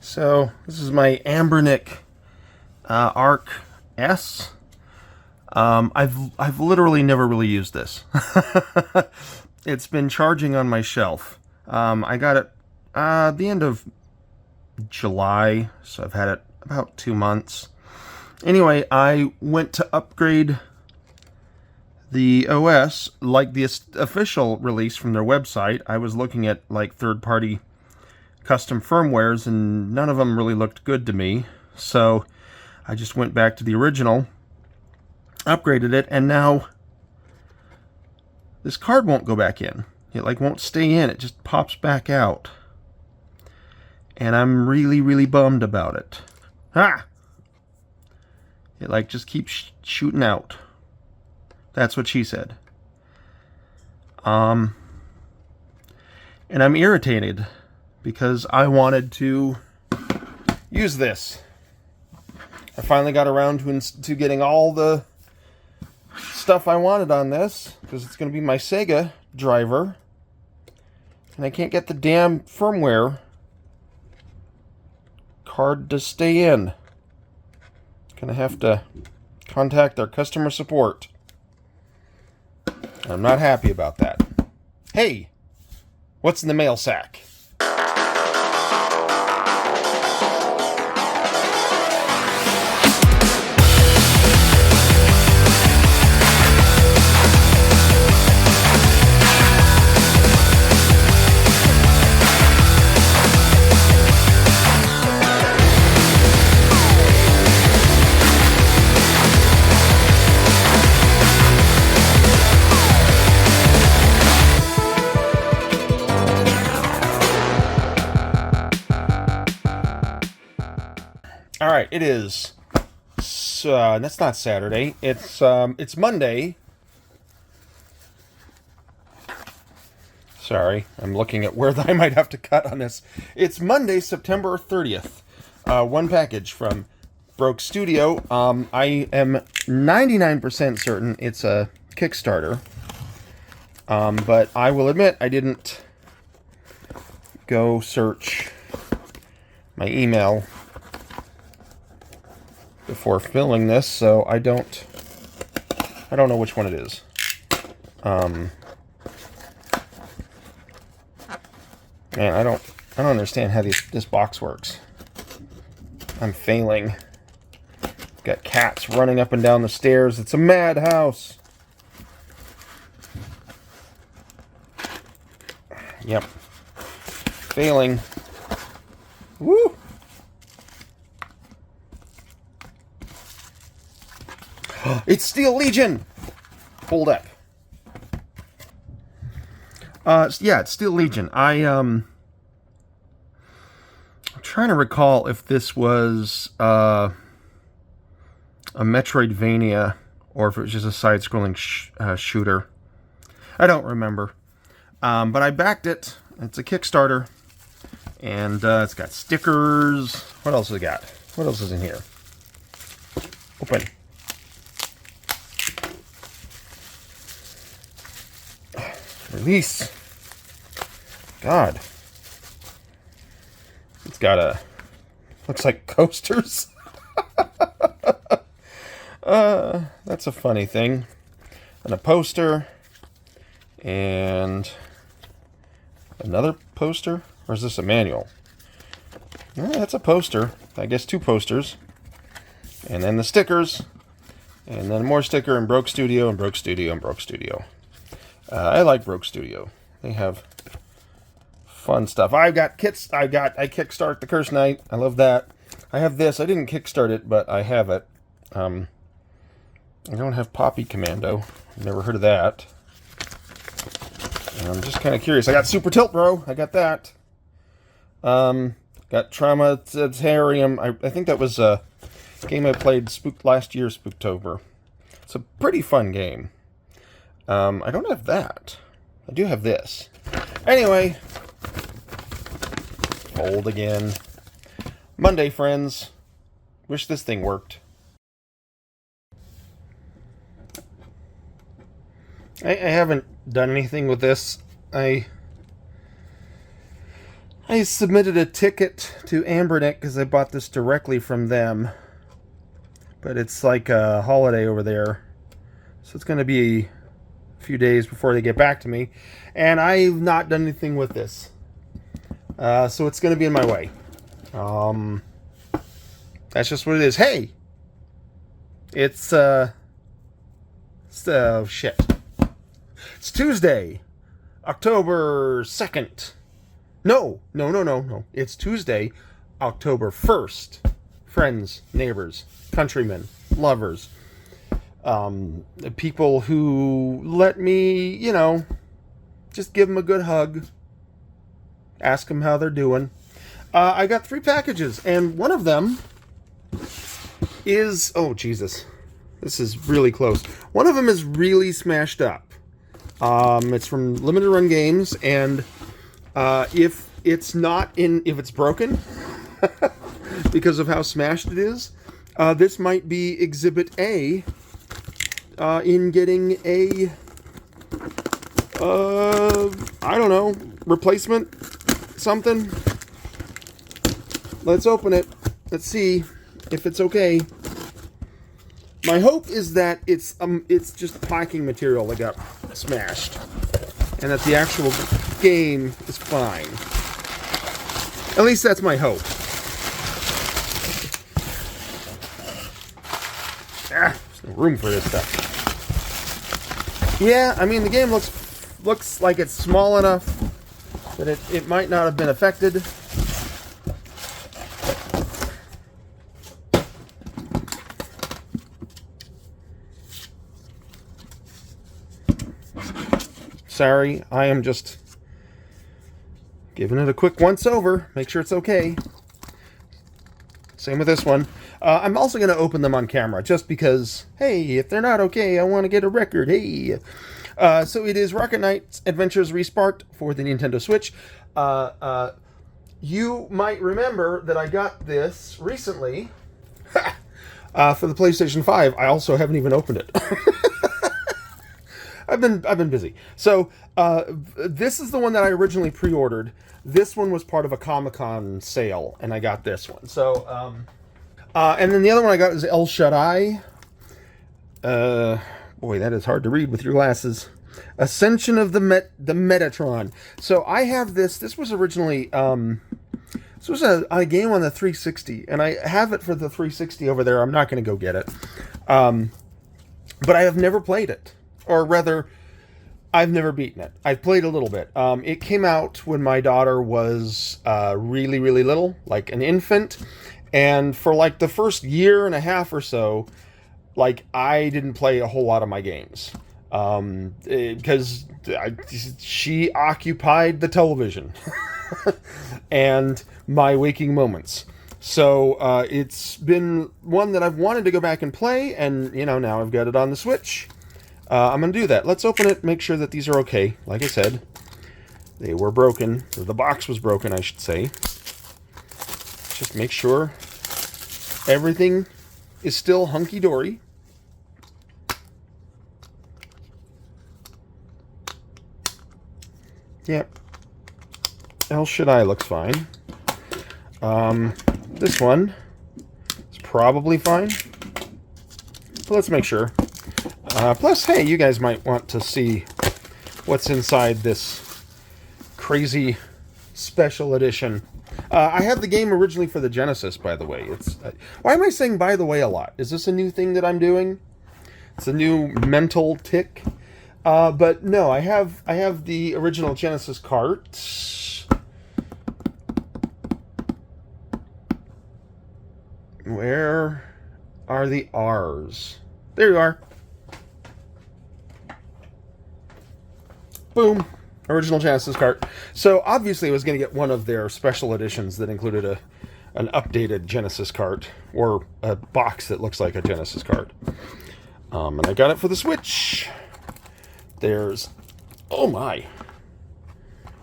So this is my Ambernick Arc S. I've literally never really used this. It's been charging on my shelf. I got it the end of July, so I've had it about 2 months. Anyway, I went to upgrade the OS, like the official release from their website. I was looking at like third-party custom firmwares, and none of them really looked good to me. So I just went back to the original, upgraded it, and now this card won't go back in. It like won't stay in. It just pops back out. And I'm really bummed about it. Ah! It like just keeps shooting out. That's what she said. And I'm irritated because I wanted to use this. I finally got around to getting all the stuff I wanted on this, because it's going to be my Sega driver, and I can't get the damn firmware card to stay in. Gonna have to contact their customer support. I'm not happy about that. Hey, what's in the mail sack? All right, it is. That's not Saturday. It's Monday. Sorry, I'm looking at where I might have to cut on this. It's Monday, September 30th. One package from Broke Studio. I am 99% certain it's a Kickstarter. But I will admit I didn't go search my email before filming this, so I don't know which one it is. Man, I don't understand how this box works. I'm failing. Got cats running up and down the stairs. It's a madhouse. Yep. Failing. Woo! It's Steel Legion! Hold up. Yeah, it's Steel Legion. I'm trying to recall if this was a Metroidvania or if it was just a side-scrolling shooter. I don't remember. But I backed it. It's a Kickstarter. And it's got stickers. What else has it got? What else is in here? Open. Release. God. It's got looks like coasters. That's a funny thing. And a poster. And another poster? Or is this a manual? That's a poster. I guess 2 posters. And then the stickers. And then more sticker, and Broke Studio, and Broke Studio, and Broke Studio. I like Broke Studio. They have fun stuff. I kickstart the Curse Knight. I love that. I have this. I didn't kickstart it, but I have it. I don't have Poppy Commando. Never heard of that. And I'm just kind of curious. I got Super Tilt Bro. I got that. Got Traumatarium. I think that was a game I played last year, Spooktober. It's a pretty fun game. I don't have that. I do have this. Anyway. Fold again. Monday, friends. Wish this thing worked. I haven't done anything with this. I I submitted a ticket to Ambernick because I bought this directly from them. But it's like a holiday over there. So it's going to be a few days before they get back to me. And I've not done anything with this. So it's going to be in my way. That's just what it is. Hey! It's shit. It's Tuesday, October 2nd. No. It's Tuesday, October 1st. Friends, neighbors, countrymen, lovers, people who let me, you know, just give them a good hug, ask them how they're doing. I got 3 packages, and one of them is, oh Jesus, this is really close. One of them is really smashed up. It's from Limited Run Games, and if it's broken, because of how smashed it is, this might be Exhibit A in getting a, I don't know, replacement, something. Let's open it. Let's see if it's okay. My hope is that it's just packing material that got smashed, and that the actual game is fine. At least that's my hope. There's no room for this stuff. Yeah, I mean, the game looks like it's small enough that it might not have been affected. Sorry, I am just giving it a quick once over. Make sure it's okay. Same with this one. I'm also going to open them on camera just because, hey, if they're not okay, I want to get a record. Hey. So it is Rocket Knight Adventures Resparked for the Nintendo Switch. You might remember that I got this recently for the PlayStation 5. I also haven't even opened it. I've been busy. So this is the one that I originally pre-ordered. This one was part of a Comic-Con sale, and I got this one. So, and then the other one I got is El Shaddai. Boy, that is hard to read with your glasses. Ascension of the Metatron. So I have this. This was originally this was a game on the 360, and I have it for the 360 over there. I'm not going to go get it, but I have never played it. Or rather, I've never beaten it. I've played a little bit. It came out when my daughter was really, really little, like an infant. And for like the first year and a half or so, like I didn't play a whole lot of my games. Because she occupied the television and my waking moments. So it's been one that I've wanted to go back and play. And, you know, now I've got it on the Switch. I'm going to do that. Let's open it, make sure that these are okay. Like I said, they were broken. Or the box was broken, I should say. Just make sure everything is still hunky-dory. Yep. El Shaddai looks fine. This one is probably fine. But let's make sure. Plus, hey, you guys might want to see what's inside this crazy special edition. I have the game originally for the Genesis, by the way. It's why am I saying "by the way" a lot? Is this a new thing that I'm doing? It's a new mental tick. But no, I have the original Genesis cart. Where are the R's? There you are. Boom. Original Genesis cart. So obviously I was going to get one of their special editions that included an updated Genesis cart, or a box that looks like a Genesis cart. And I got it for the Switch. There's, oh my,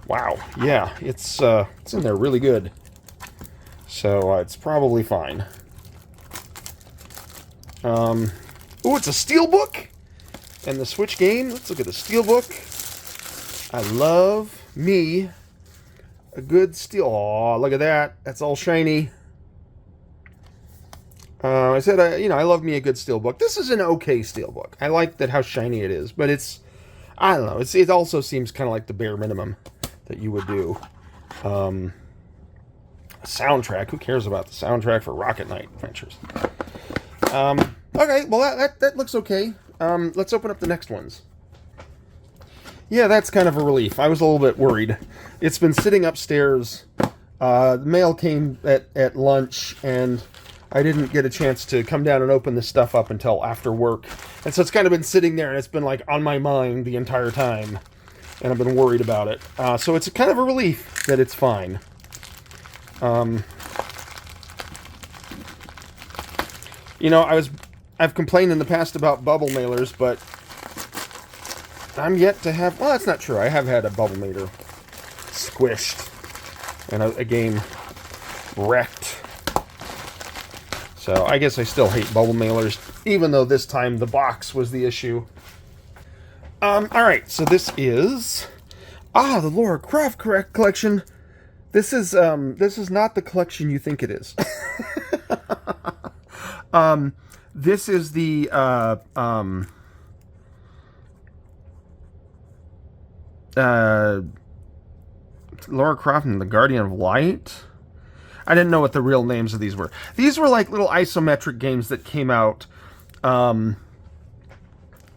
wow, yeah, it's in there really good. So it's probably fine. Oh, it's a steelbook, and the Switch game. Let's look at the steelbook. I love me A good steel. Oh, look at that. That's all shiny. I said, I love me a good steelbook. This is an okay steelbook. I like that how shiny it is, but I don't know. It also seems kind of like the bare minimum that you would do. Soundtrack. Who cares about the soundtrack for Rocket Knight Adventures? Okay, well that looks okay. Let's open up the next ones. Yeah, that's kind of a relief. I was a little bit worried. It's been sitting upstairs. The mail came at lunch, and I didn't get a chance to come down and open this stuff up until after work. And so it's kind of been sitting there, and it's been like on my mind the entire time. And I've been worried about it. So it's kind of a relief that it's fine. I've complained in the past about bubble mailers, but I'm yet to have... Well, that's not true. I have had a bubble mailer squished and a game wrecked. So I guess I still hate bubble mailers, even though this time the box was the issue. Alright, so this is... the Laura Croft collection. This is not the collection you think it is. This is the, Laura Croft and the Guardian of Light. I didn't know what the real names of these were. These were like little isometric games that came out, it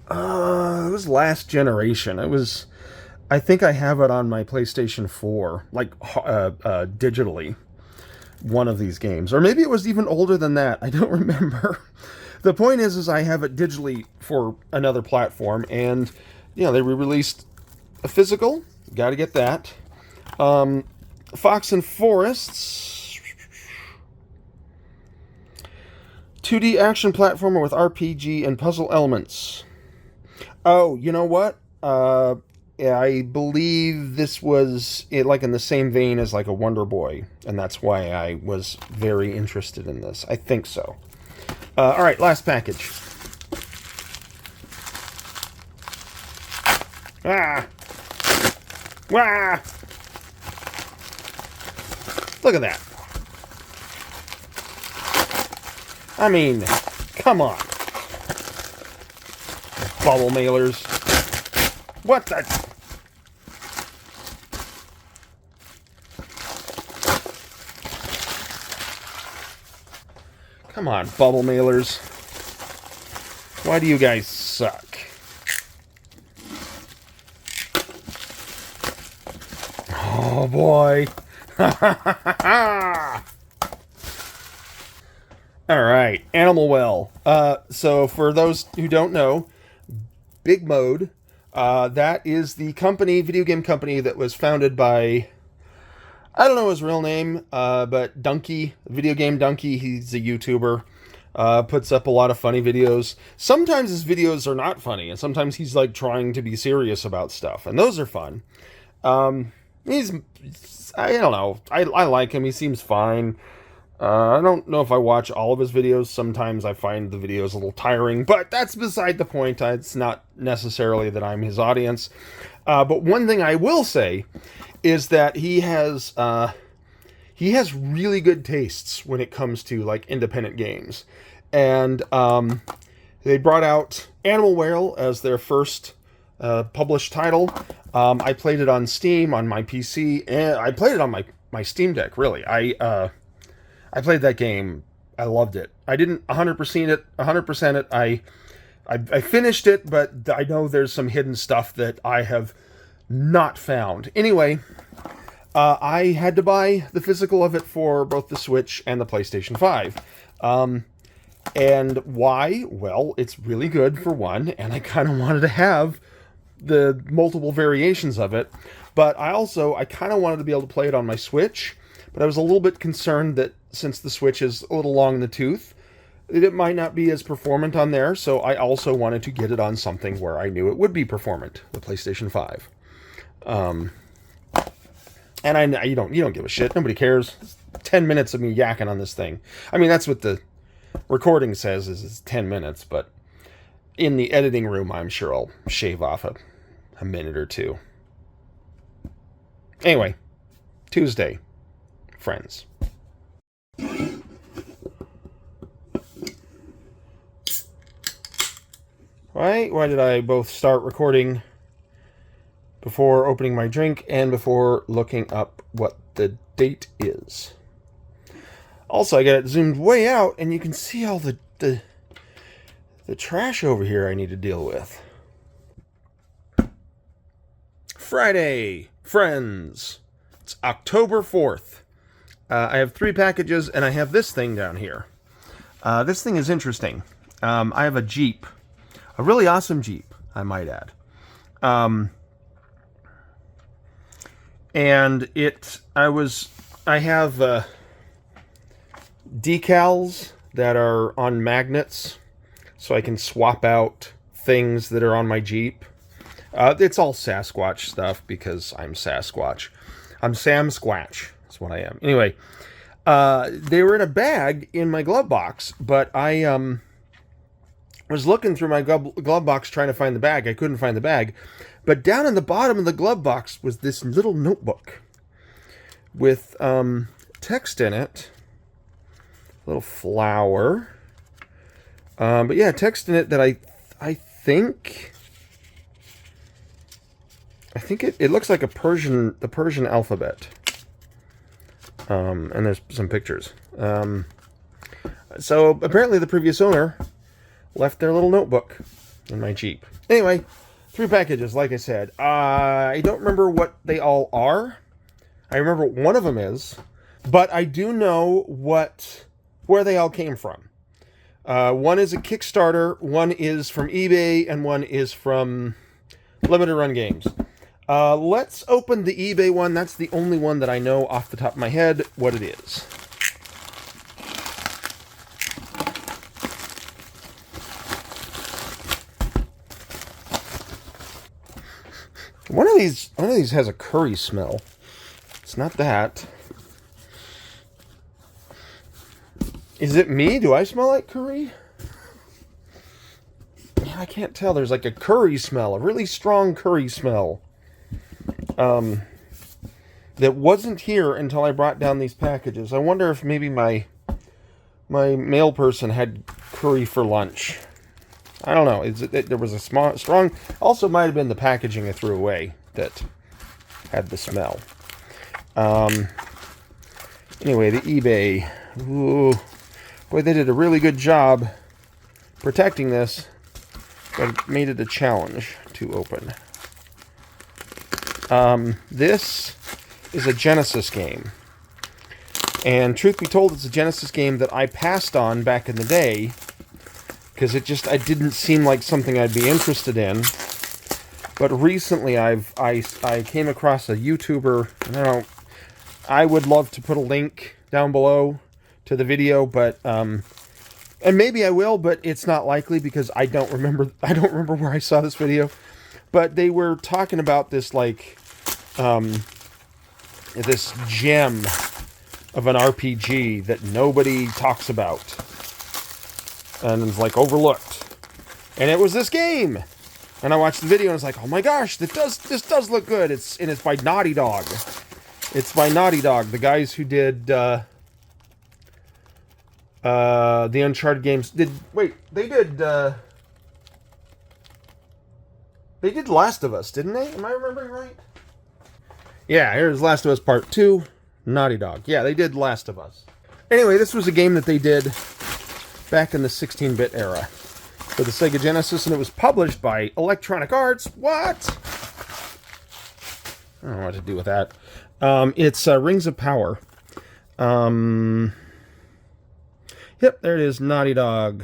was last generation. I think I have it on my PlayStation 4, like, digitally. One of these games. Or maybe it was even older than that. I don't remember. The point is I have it digitally for another platform, and, they re-released a physical. Got to get that. Fox and Forests. 2D action platformer with RPG and puzzle elements. Oh, you know what? I believe this was like in the same vein as like a Wonder Boy, and that's why I was very interested in this. I think so. All right, last package. Wah! Look at that. I mean, come on. Bubble mailers. What the... Come on, bubble mailers. Why do you guys suck? Oh, boy. All right, Animal Well. So for those who don't know, Big Mode, that is the video game company that was founded by... I don't know his real name, but Donkey, Video Game Donkey, he's a YouTuber, puts up a lot of funny videos. Sometimes his videos are not funny, and sometimes he's like trying to be serious about stuff, and those are fun. I don't know, I like him, he seems fine. I don't know if I watch all of his videos. Sometimes I find the videos a little tiring, but that's beside the point. It's not necessarily that I'm his audience. But one thing I will say is that he has really good tastes when it comes to like independent games. And they brought out Animal Well as their first published title. I played it on Steam on my PC, and I played it on my Steam Deck, really. I played that game. I loved it. I didn't 100% it. I finished it, but I know there's some hidden stuff that I have not found. Anyway, I had to buy the physical of it for both the Switch and the PlayStation 5. And why? Well, it's really good, for one, and I kind of wanted to have the multiple variations of it. But I kind of wanted to be able to play it on my Switch, but I was a little bit concerned that since the Switch is a little long in the tooth, it might not be as performant on there, so I also wanted to get it on something where I knew it would be performant, the PlayStation 5. And you don't give a shit. Nobody cares. It's 10 minutes of me yakking on this thing. I mean, that's what the recording says is it's 10 minutes, but in the editing room, I'm sure I'll shave off a minute or two. Anyway, Tuesday, friends. Why did I both start recording before opening my drink and before looking up what the date is? Also, I got it zoomed way out, and you can see all the trash over here I need to deal with. Friday, friends. It's October 4th. I have 3 packages, and I have this thing down here. This thing is interesting. I have a Jeep. A really awesome Jeep, I might add. And I have decals that are on magnets, so I can swap out things that are on my Jeep. It's all Sasquatch stuff because I'm Sasquatch. I'm Sam Squatch. That's what I am. Anyway, they were in a bag in my glove box, but I was looking through my glove box trying to find the bag. I couldn't find the bag. But down in the bottom of the glove box was this little notebook with text in it. A little flower. But yeah, text in it that I think it looks like the Persian alphabet. And there's some pictures. So apparently the previous owner left their little notebook in my Jeep. Anyway, 3 packages, like I said. I don't remember what they all are. I remember what one of them is, but I do know where they all came from. One is a Kickstarter, one is from eBay, and one is from Limited Run Games. Let's open the eBay one. That's the only one that I know off the top of my head what it is. One of these has a curry smell. It's not that. Is it me? Do I smell like curry? Yeah, I can't tell. There's like a curry smell, a really strong curry smell. That wasn't here until I brought down these packages. I wonder if maybe my mail person had curry for lunch. I don't know. There was a strong... Also might have been the packaging I threw away that had the smell. Anyway, the eBay. Ooh. Boy, they did a really good job protecting this, but it made it a challenge to open. This is a Genesis game. And truth be told, it's a Genesis game that I passed on back in the day because it didn't seem like something I'd be interested in. But recently I came across a YouTuber. I would love to put a link down below to the video, but and maybe I will, but it's not likely because I don't remember where I saw this video. But they were talking about this this gem of an RPG that nobody talks about and is like overlooked. And it was this game. And I watched the video and I was like, oh my gosh, this does look good. It's by Naughty Dog. It's by Naughty Dog, the guys who did the Uncharted games. They did Last of Us, didn't they? Am I remembering right? Yeah, here's Last of Us Part 2, Naughty Dog. Yeah, they did Last of Us. Anyway, this was a game that they did back in the 16-bit era for the Sega Genesis, and it was published by Electronic Arts. What? I don't know what to do with that. It's Rings of Power. Yep, there it is, Naughty Dog.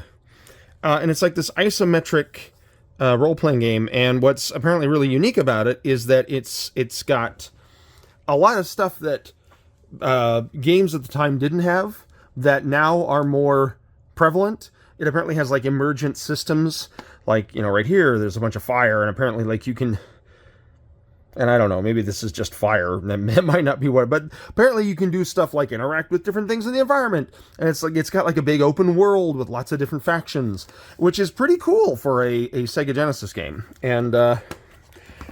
And it's like this isometric role-playing game, and what's apparently really unique about it is that it's got a lot of stuff that games at the time didn't have that now are more prevalent. It apparently has like emergent systems, like, right here there's a bunch of fire, and apparently like you can, and I don't know, maybe this is just fire, it might not be what, but apparently you can do stuff like interact with different things in the environment, and it's got like a big open world with lots of different factions, which is pretty cool for a Sega Genesis game. And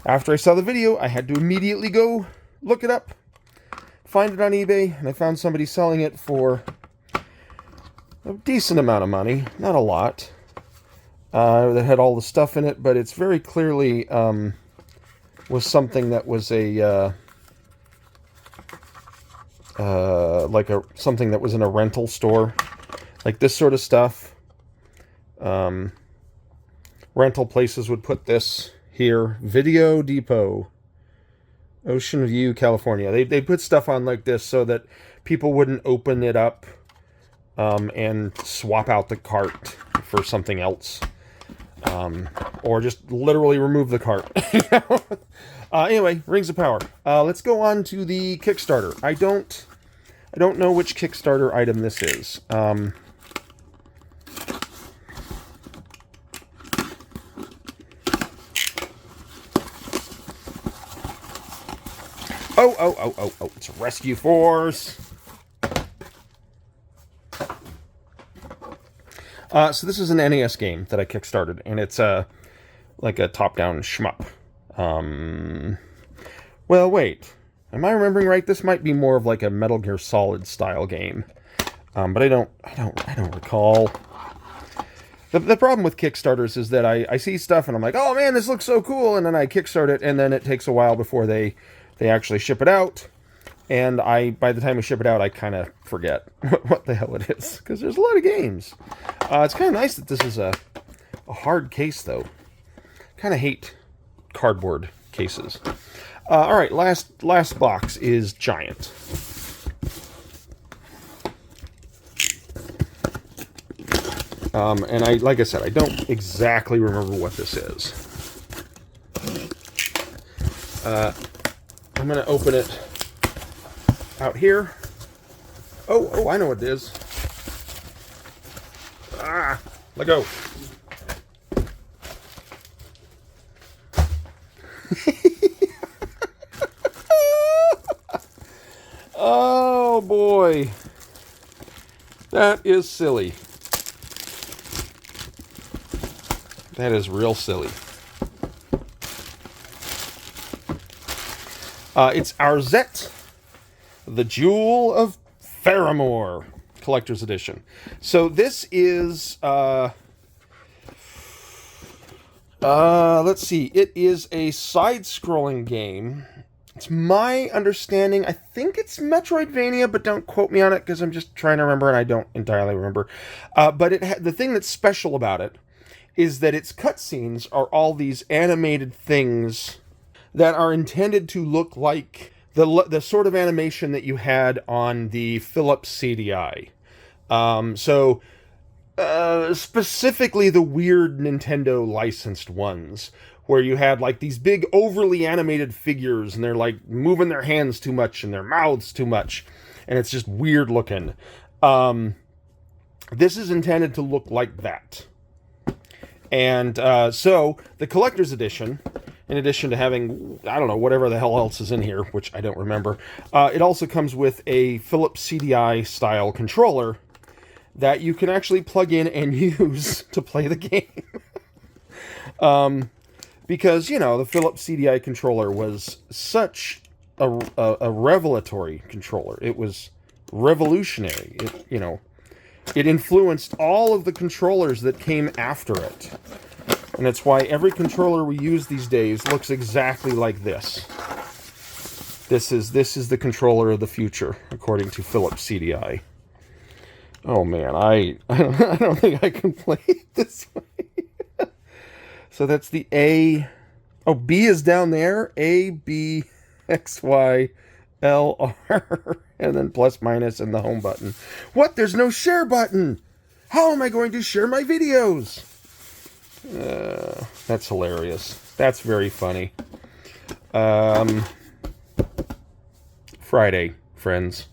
after I saw the video, I had to immediately go look it up, find it on eBay, and I found somebody selling it for a decent amount of money. Not a lot. That had all the stuff in it, but it's very clearly was something that was a something that was in a rental store, like this sort of stuff. Rental places would put this here. Video Depot, Ocean View, California. They put stuff on like this so that people wouldn't open it up and swap out the cart for something else. Or just literally remove the cart. Anyway, Rings of Power. Let's go on to the Kickstarter. I don't know which Kickstarter item this is. Oh, it's a Rescue Force. So this is an NES game that I kickstarted, and it's like a top-down shmup. Well, wait. Am I remembering right? This might be more of like a Metal Gear Solid style game. But I don't recall. The problem with Kickstarters is that I see stuff and I'm like, oh man, this looks so cool, and then I kickstart it, and then it takes a while before they actually ship it out. And by the time we ship it out, I kind of forget what the hell it is, because there's a lot of games. It's kind of nice that this is a hard case, though. Kind of hate cardboard cases. All right, last box is giant. And like I said, I don't exactly remember what this is. I'm gonna open it out here. Oh, I know what it is. Let go. Oh boy, that is silly. That is real silly. It's Arzette, the Jewel of Faramore, Collector's Edition. So this is, let's see, it is a side-scrolling game. It's my understanding, I think it's Metroidvania, but don't quote me on it, because I'm just trying to remember, and I don't entirely remember. But the thing that's special about it is that its cutscenes are all these animated things that are intended to look like the sort of animation that you had on the Philips CDI. Specifically the weird Nintendo licensed ones, where you had like these big overly animated figures, and they're like moving their hands too much and their mouths too much, and it's just weird looking. This is intended to look like that. And so the Collector's Edition, in addition to having, I don't know, whatever the hell else is in here, which I don't remember, it also comes with a Philips CDI style controller that you can actually plug in and use to play the game. Because, you know, the Philips CDI controller was such a revelatory controller. It was revolutionary. It influenced all of the controllers that came after it. And that's why every controller we use these days looks exactly like this. This is the controller of the future, according to Philips CDI. Oh man, I don't think I can play it this way. So that's the A. Oh, B is down there. A, B, X, Y, L, R. And then plus, minus, and the home button. What? There's no share button! How am I going to share my videos? That's hilarious. That's very funny. Friday, friends.